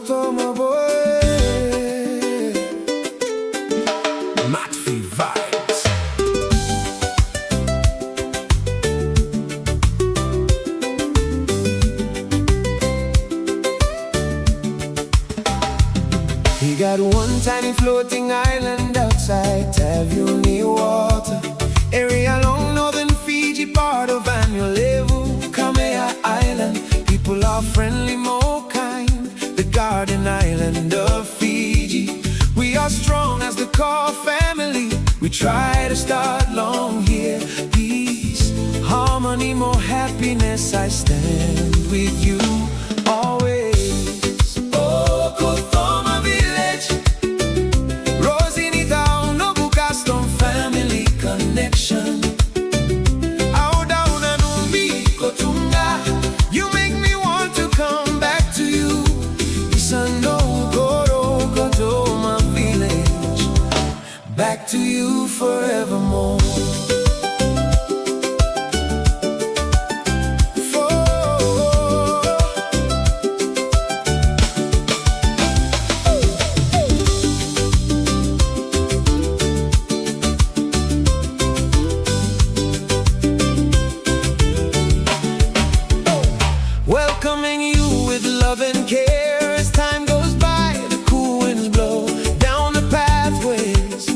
Kocoma boy, MattFJ vibes. He got one tiny floating island outside Taveuni water, area along northern Fiji, part of Qamea Island. People are friendly, more kind, the garden island of Fiji. We are strong as the core family. We try to start long here. Peace, harmony, more happiness. I stand with you always. Oh, Kocoma Village, family connection. Out down and you make me want to come back to you. Kocoma Village, back to you forevermore. Welcoming you with love and care. As time goes by, the cool winds blow down the pathways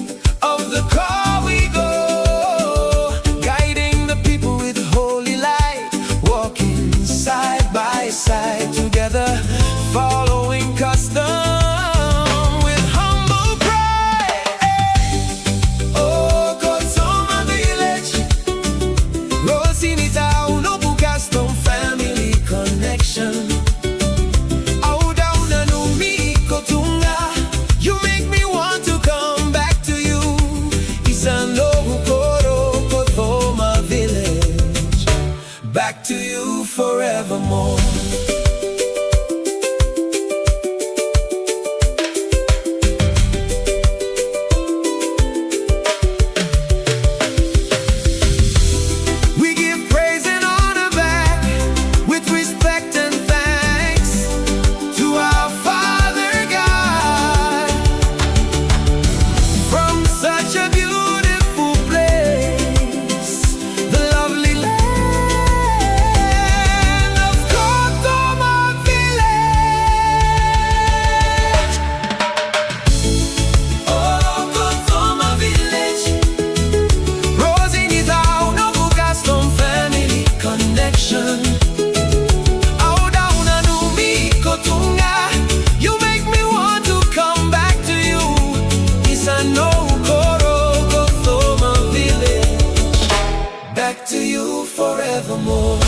of the car we go, guiding the people with holy light, walking side by side together, following custom with humble pride. Oh, Kocoma Village, family connection. Out down and you make me want to come back to you. Kocoma Village, back to you forevermore. Back to you forevermore.